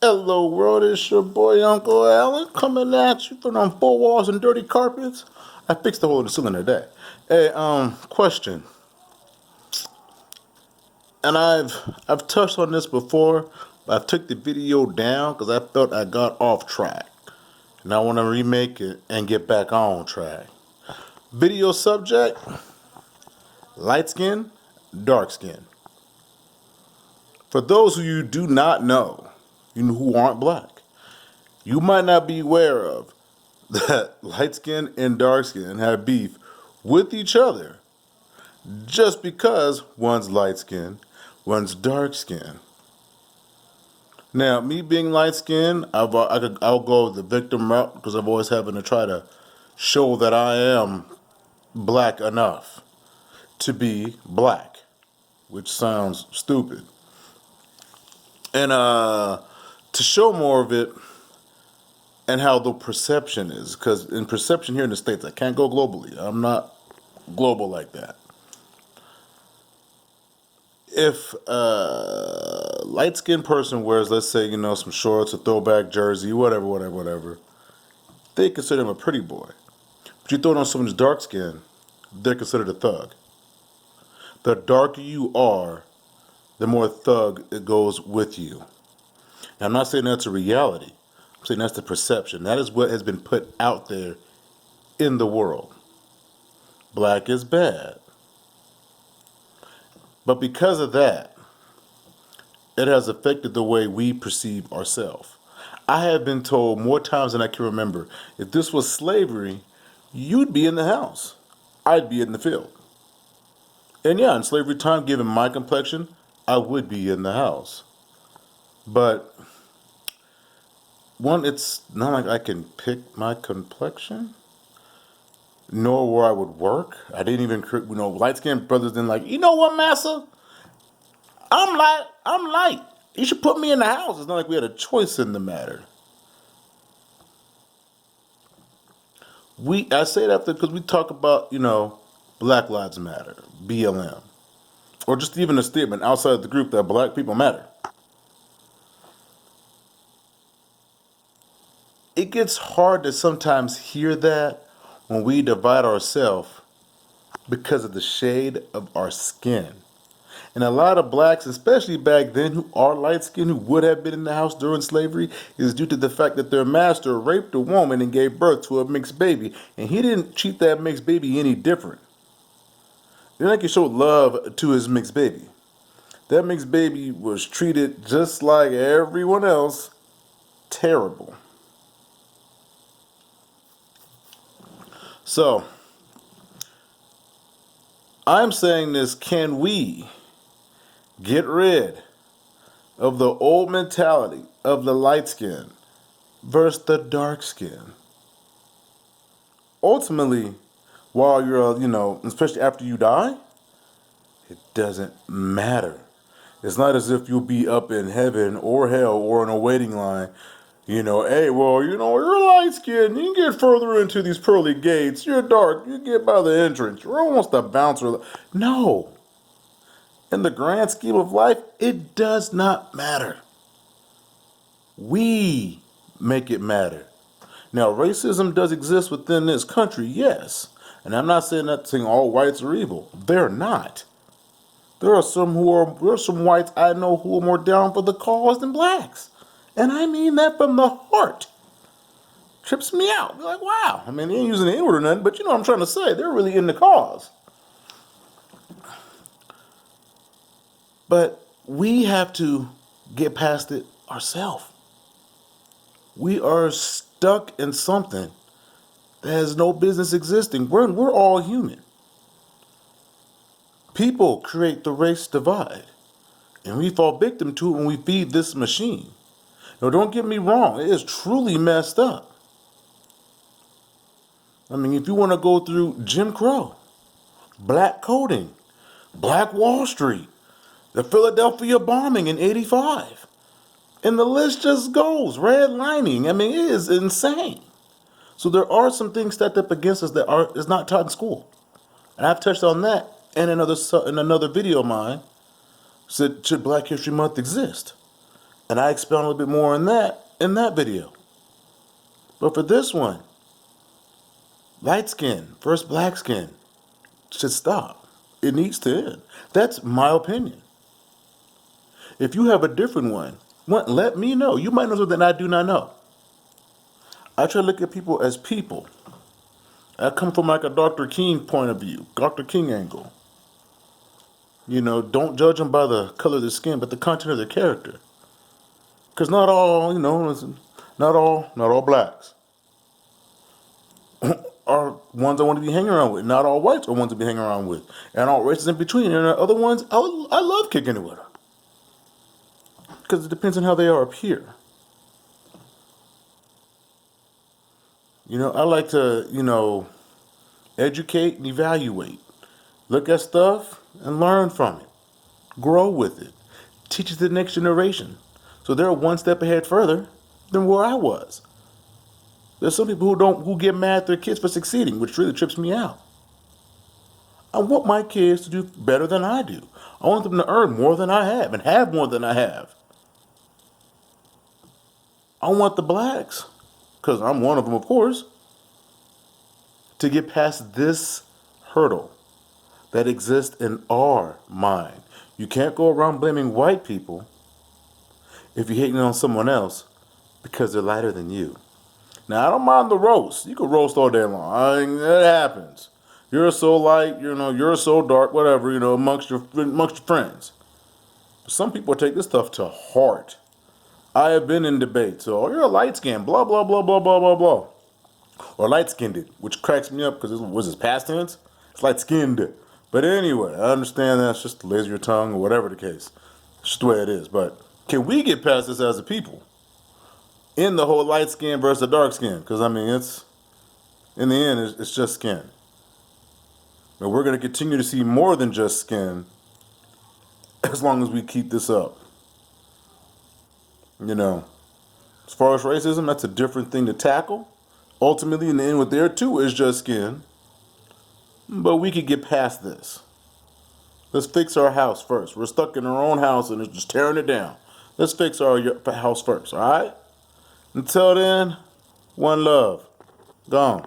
Hello world, it's your boy Uncle Alan coming at you from them four walls and dirty carpets. I fixed the hole in the ceiling today. Hey, question. And I've touched on this before, but I took the video down because I felt I got off track. And I want to remake it and get back on track. Video subject, light skin, dark skin. For those who you do not know, who aren't black, you might not be aware of that light skin and dark skin have beef with each other just because one's light skin, one's dark skin. Now, me being light skinned, I'll go the victim route because I've always having to try to show that I am black enough to be black, which sounds stupid. And to show more of it and how the perception is, because in perception here in the States, I can't go globally. I'm not global like that. If a light skinned person wears, let's say, some shorts, a throwback jersey, whatever, they consider him a pretty boy. But you throw it on someone's dark skin, they're considered a thug. The darker you are, the more thug it goes with you. Now, I'm not saying that's a reality. I'm saying that's the perception. That is what has been put out there in the world. Black is bad. But because of that, it has affected the way we perceive ourselves. I have been told more times than I can remember, if this was slavery, you'd be in the house. I'd be in the field. And yeah, in slavery time, given my complexion, I would be in the house. But one, it's not like I can pick my complexion, nor where I would work. I didn't even, light skinned brothers didn't like, you know what, massa? I'm light. You should put me in the house. It's not like we had a choice in the matter. I say that because we talk about, Black Lives Matter, BLM, or just even a statement outside the group that black people matter. It gets hard to sometimes hear that when we divide ourselves because of the shade of our skin. And a lot of blacks, especially back then, who are light skinned, who would have been in the house during slavery, is due to the fact that their master raped a woman and gave birth to a mixed baby. And he didn't treat that mixed baby any different. Then I can show love to his mixed baby. That mixed baby was treated just like everyone else, terrible. So, I'm saying this, can we get rid of the old mentality of the light skin versus the dark skin? Ultimately, while you're, especially after you die, it doesn't matter. It's not as if you'll be up in heaven or hell or in a waiting line. Hey, well, you're light skinned. You get further into these pearly gates. You're dark. You get by the entrance. You're almost a bouncer. No. In the grand scheme of life, it does not matter. We make it matter. Now, racism does exist within this country, yes. And I'm not saying all whites are evil. They're not. There are some whites I know who are more down for the cause than blacks. And I mean that from the heart. Trips me out. Be like, wow. I mean, they ain't using the N-word or nothing, but you know what I'm trying to say. They're really in the cause. But we have to get past it ourselves. We are stuck in something that has no business existing. We're all human. People create the race divide. And we fall victim to it when we feed this machine. Now, don't get me wrong. It is truly messed up. I mean, if you want to go through Jim Crow, black coding, Black Wall Street, the Philadelphia bombing in '85, and the list just goes, redlining. I mean, it is insane. So there are some things stacked up against us that is not taught in school. And I've touched on that in another video of mine. Said, should Black History Month exist? And I expound a little bit more on that in that video. But for this one, light skin versus black skin should stop. It needs to end. That's my opinion. If you have a different one, let me know. You might know something I do not know. I try to look at people as people. I come from like a Dr. King point of view, Dr. King angle. You know, don't judge them by the color of their skin, but the content of their character. Because not all, not all blacks are ones I want to be hanging around with. Not all whites are ones to be hanging around with. And all races in between. And there are other ones I love kicking it with them. Because it depends on how they are up here. You know, I like to, educate and evaluate. Look at stuff and learn from it. Grow with it. Teach it to the next generation. So they're one step ahead further than where I was. There's some people who get mad at their kids for succeeding, which really trips me out. I want my kids to do better than I do. I want them to earn more than I have and have more than I have. I want the blacks, because I'm one of them, of course, to get past this hurdle that exists in our mind. You can't go around blaming white people if you're hating on someone else because they're lighter than you. Now, I don't mind the roast. You can roast all day long. I mean, that happens. You're so light, you're so dark, whatever, amongst your friends. But some people take this stuff to heart. I have been in debates. So, you're a light skin, blah, blah, blah, blah, blah, blah, blah. Or light skinned, which cracks me up because was this past tense? It's light skinned. But anyway, I understand that's just the lazy your tongue or whatever the case. It's just the way it is. But can we get past this as a people? In the whole light skin versus the dark skin? Because, it's, in the end, it's just skin. But we're going to continue to see more than just skin as long as we keep this up. As far as racism, that's a different thing to tackle. Ultimately, in the end, what there too is just skin. But we could get past this. Let's fix our house first. We're stuck in our own house and it's just tearing it down. Let's fix our house first, all right? Until then, one love. Gone.